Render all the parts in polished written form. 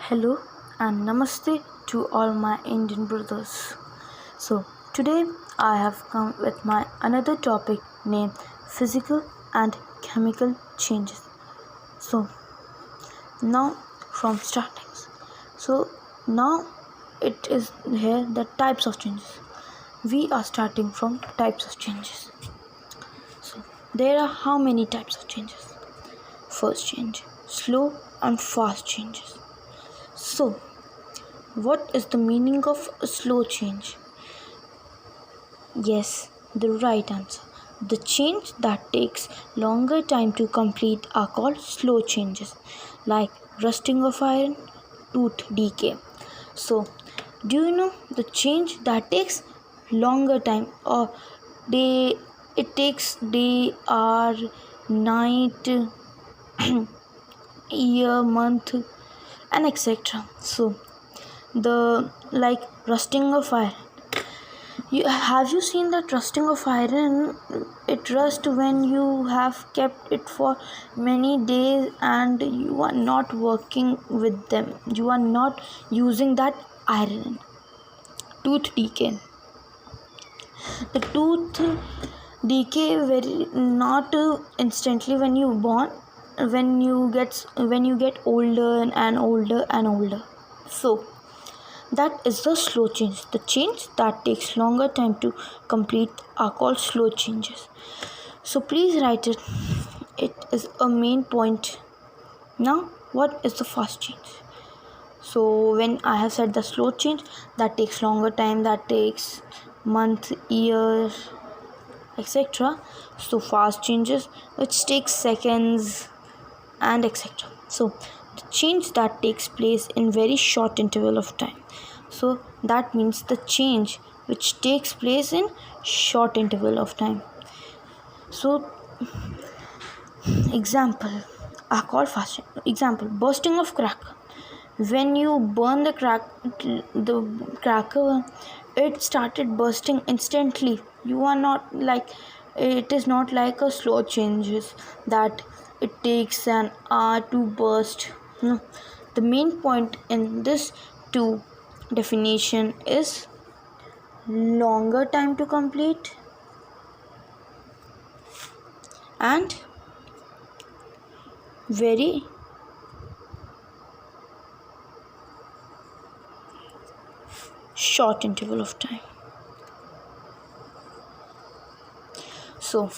Hello and namaste to all my Indian brothers. So today I have come with my another topic named physical and chemical changes. So now from startings. So now it is here the types of changes. We are starting from types of changes. So there are how many types of changes? First change, slow and fast changes. So, what is the meaning of a slow change? Yes, the right answer. The change that takes longer time to complete are called slow changes, like rusting of iron, tooth decay. So, do you know the change that takes longer time or day? It takes day, hour, night, year, month, and etc. So, the like rusting of iron, have you seen that rusting of iron? It rust when you have kept it for many days and you are not working with them, you are not using that iron. Tooth decay, the tooth decay very not instantly when you born, when you get older and older and older. So that is the slow change. The change that takes longer time to complete are called slow changes. So please write it. It is a main point. Now, what is the fast change? So when I have said the slow change that takes longer time, that takes month, year, etc. So fast changes which takes seconds and etc. So the change that takes place in very short interval of time. So that means the change which takes place in short interval of time. So example are called fast change. Example, bursting of cracker. When you burn the cracker, it started bursting instantly. You are not like, it is not like a slow changes that it takes an hour to burst. No. The main point in this two definition is longer time to complete and very short interval of time. So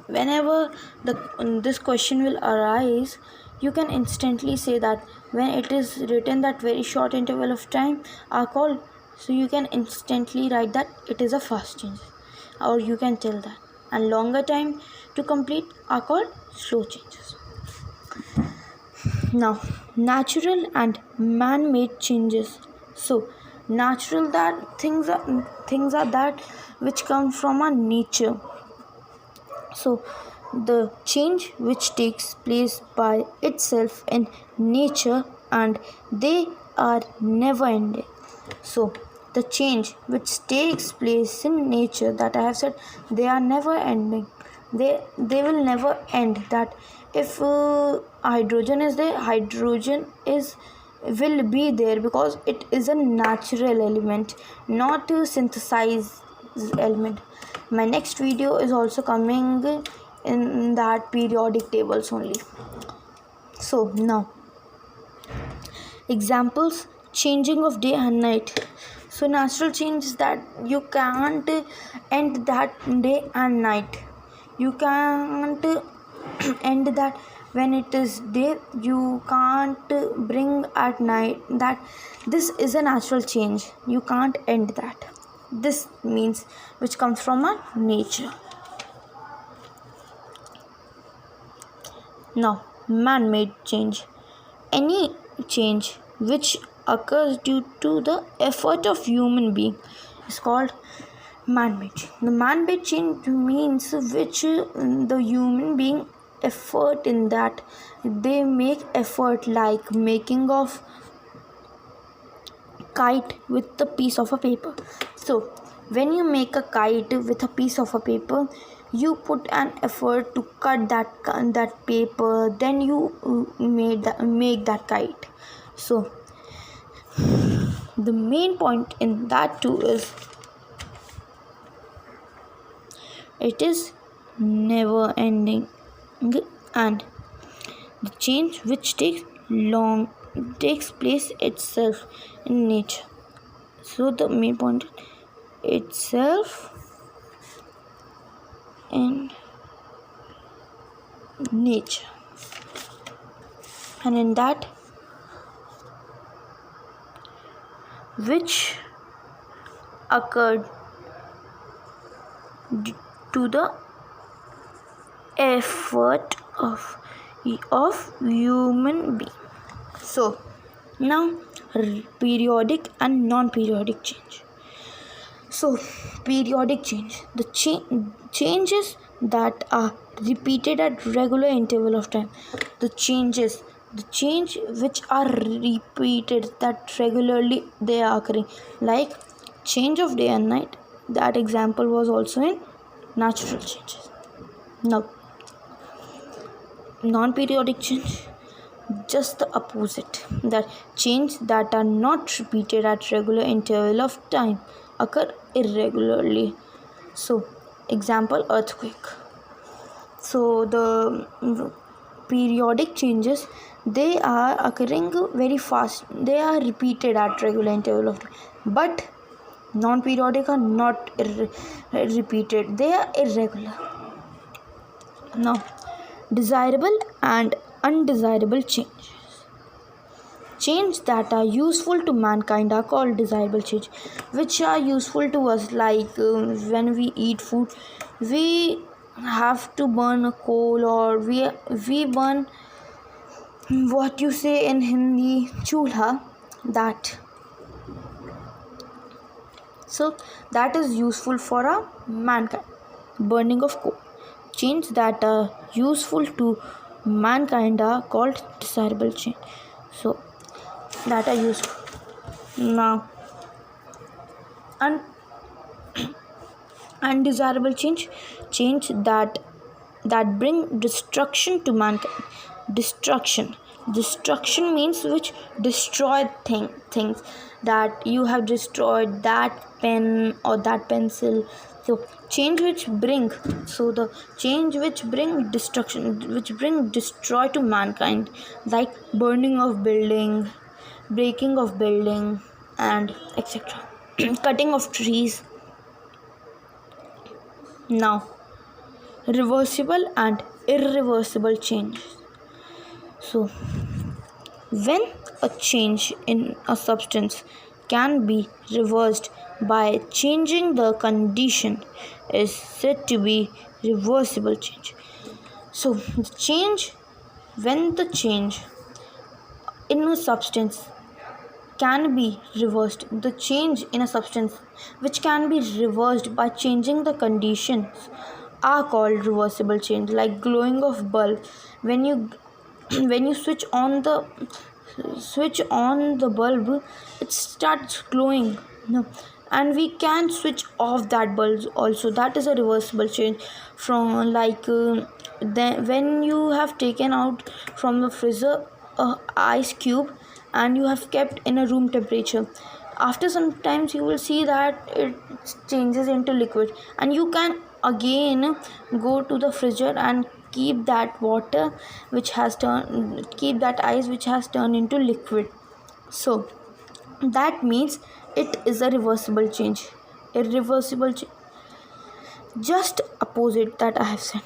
whenever this question will arise, you can instantly say that when it is written that very short interval of time are called, so you can instantly write that it is a fast change, or you can tell that, and longer time to complete are called slow changes. Now, natural and man-made changes. So natural, that things are that which come from our nature. So the change which takes place by itself in nature and they are never ending. So the change which takes place in nature, that I have said, they are never ending. They will never end. That if hydrogen is there, hydrogen is will be there because it is a natural element, not a synthesized element. My next video is also coming in that periodic tables only. So now examples, changing of day and night. So natural change is that you can't end that day and night. You can't end that when it is day, you can't bring at night. That this is a natural change, you can't end that. This means which comes from our nature. Now, man-made change, any change which occurs due to the effort of human being is called man-made change. The man-made change means which the human being effort in that they make effort, like making of kite with the piece of a paper. So when you make a kite with a piece of a paper, you put an effort to cut that paper, then you make that kite. So the main point in that too is it is never ending, and the change which takes place itself in nature. So the main point itself in nature, and in that which occurred to the effort of human being. So now periodic and non-periodic change. So periodic change, the changes that are repeated at regular interval of time. The change which are repeated, that regularly they are occurring, like change of day and night. That example was also in natural changes. Now non-periodic change, just the opposite, that change that are not repeated at regular interval of time, occur irregularly. So example, earthquake. So the periodic changes, they are occurring very fast, they are repeated at regular interval of time, but non-periodic are not repeated, they are irregular. Now desirable and undesirable change that are useful to mankind are called desirable change, which are useful to us, like when we eat food, we have to burn a coal, or we burn, what you say in Hindi, chulha, that. So that is useful for a mankind, burning of coal. Change that are useful to mankind are called desirable change. So that are useful. Now undesirable change that bring destruction to mankind. Destruction means which destroy things, that you have destroyed that pen or that pencil. So change which bring destruction, which bring destroy to mankind, like burning of building, breaking of building, and etc. Cutting of trees. Now reversible and irreversible change. So when a change in a substance can be reversed by changing the condition is said to be reversible change. So when the change in a substance can be reversed, the change in a substance which can be reversed by changing the conditions are called reversible change, like glowing of bulb. When you switch on the bulb, it starts glowing. No. And we can switch off that bulb also, that is a reversible change. From then when you have taken out from the freezer ice cube and you have kept in a room temperature, after some times you will see that it changes into liquid, and you can again go to the freezer and keep that ice which has turned into liquid. So that means it is a reversible change. Irreversible change, just opposite that I have said.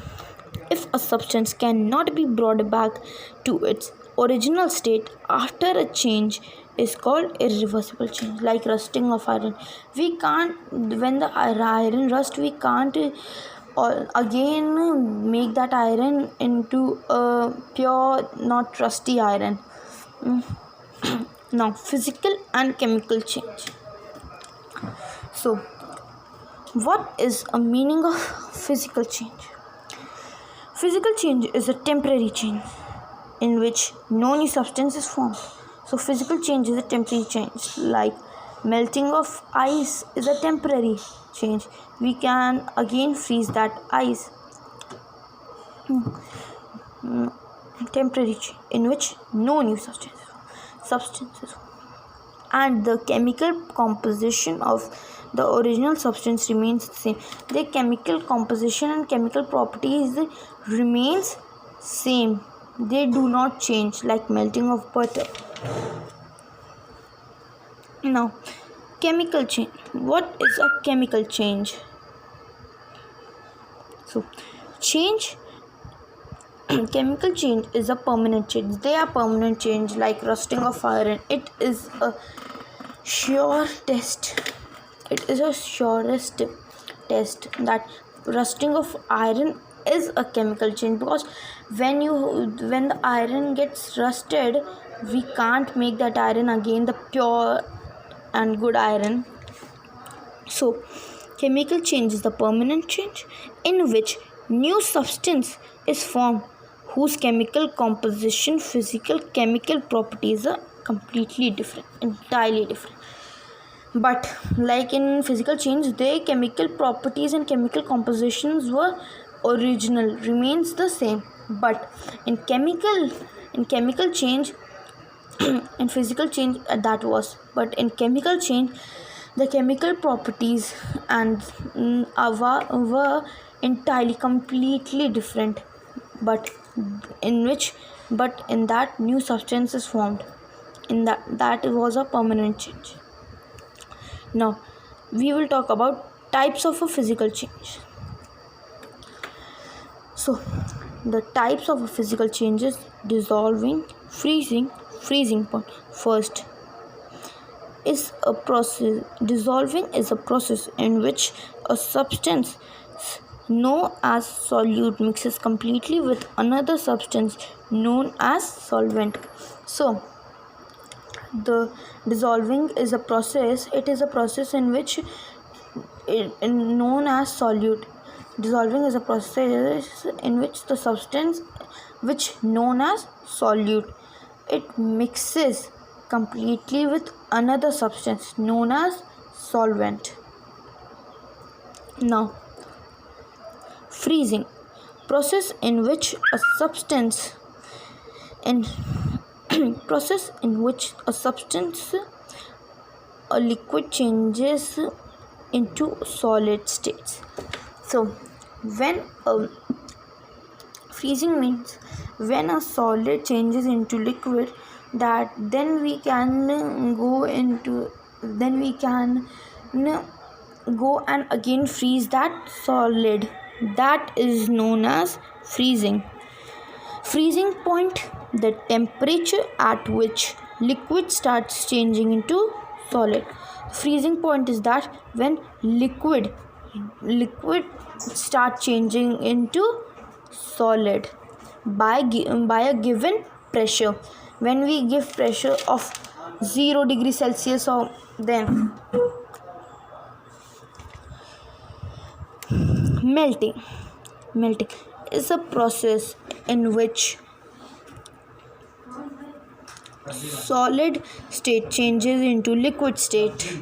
If a substance cannot be brought back to its original state after a change, is called irreversible change, like rusting of iron. We can't, when the iron rust, we can't again make that iron into a pure, not rusty iron. Now physical and chemical change. So what is a meaning of physical change? Physical change is a temporary change in which no new substance is formed. So physical change is a temporary change, like melting of ice is a temporary change. We can again freeze that ice. Temporary change in which no new substance is formed. substances, and the chemical composition of the original substance remains the same. The chemical composition and chemical properties remains same. They do not change, like melting of butter. Now, chemical change. What is a chemical change? So, change chemical change is a permanent change. They are permanent change, like rusting of iron. It is a sure test. It is a surest test that rusting of iron is a chemical change, because when the iron gets rusted, we can't make that iron again the pure and good iron. So chemical change is the permanent change in which new substance is formed whose chemical composition, physical, chemical properties are completely different, entirely different. But like in physical change, their chemical properties and chemical compositions were original, remains the same. But in chemical change in physical change, that was, but in chemical change the chemical properties and were entirely completely different, but in that new substance is formed, in that was a permanent change. Now we will talk about types of a physical change. So the types of a physical changes: dissolving, freezing point. First is a process. Dissolving is a process in which a substance known as solute mixes completely with another substance known as solvent. So the dissolving is a process. It is a process in which known as solute. Dissolving is a process in which the substance which known as solute, it mixes completely with another substance known as solvent. Now freezing, process in which a substance in process in which a substance, a liquid, changes into solid states. So when freezing means when a solid changes into liquid, that then we can go and again freeze that solid. That is known as freezing. Freezing point, the temperature at which liquid starts changing into solid. Freezing point is that when liquid start changing into solid by a given pressure. When we give pressure of 0 degree Celsius, or then melting is a process in which solid state changes into liquid state.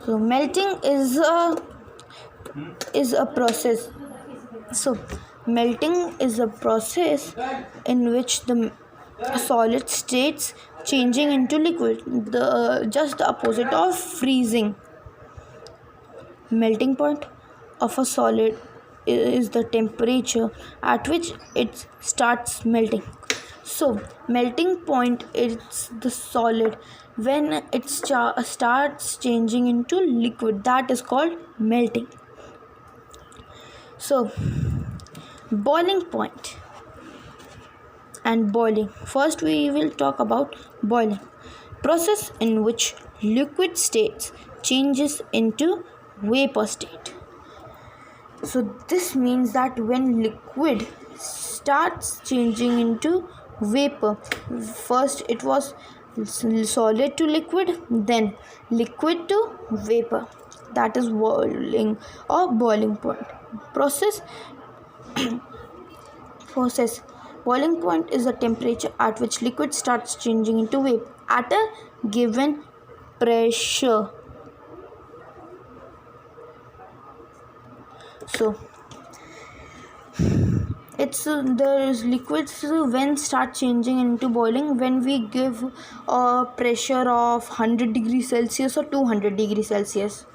So melting is a process. So melting is a process in which the solid states changing into liquid, just the opposite of freezing. Melting point of a solid is the temperature at which it starts melting. So melting point is the solid when it starts changing into liquid, that is called melting. So boiling point and boiling. First we will talk about boiling, process in which liquid states changes into vapor state. So this means that when liquid starts changing into vapor, first it was solid to liquid, then liquid to vapor, that is boiling or boiling point. Process boiling point is the temperature at which liquid starts changing into vapor at a given pressure. So it's the liquids when start changing into boiling when we give a pressure of 100 degrees Celsius or 200 degrees Celsius.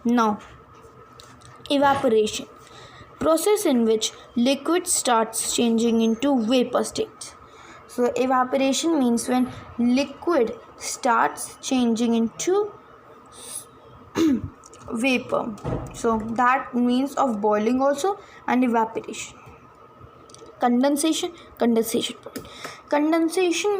Now, evaporation, process in which liquid starts changing into vapor state. So evaporation means when liquid starts changing into vapor. So that means of boiling also, and evaporation. Condensation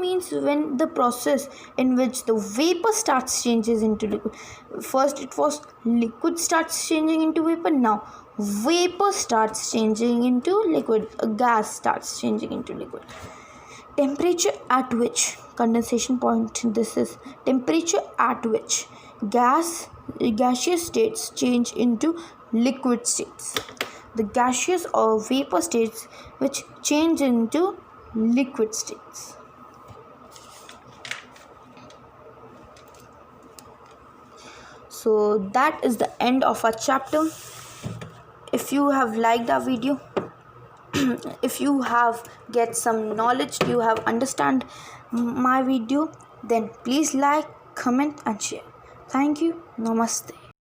means when the process in which the vapor starts changes into liquid. First it was liquid starts changing into vapor, now vapor starts changing into liquid, gas starts changing into liquid. Temperature at which, condensation point, this is temperature at which gaseous states change into liquid states. The gaseous or vapor states which change into liquid states. So that is the end of our chapter. If you have liked our video, if you have get some knowledge, you have understand my video, then please like, comment and share. Thank you. Namaste.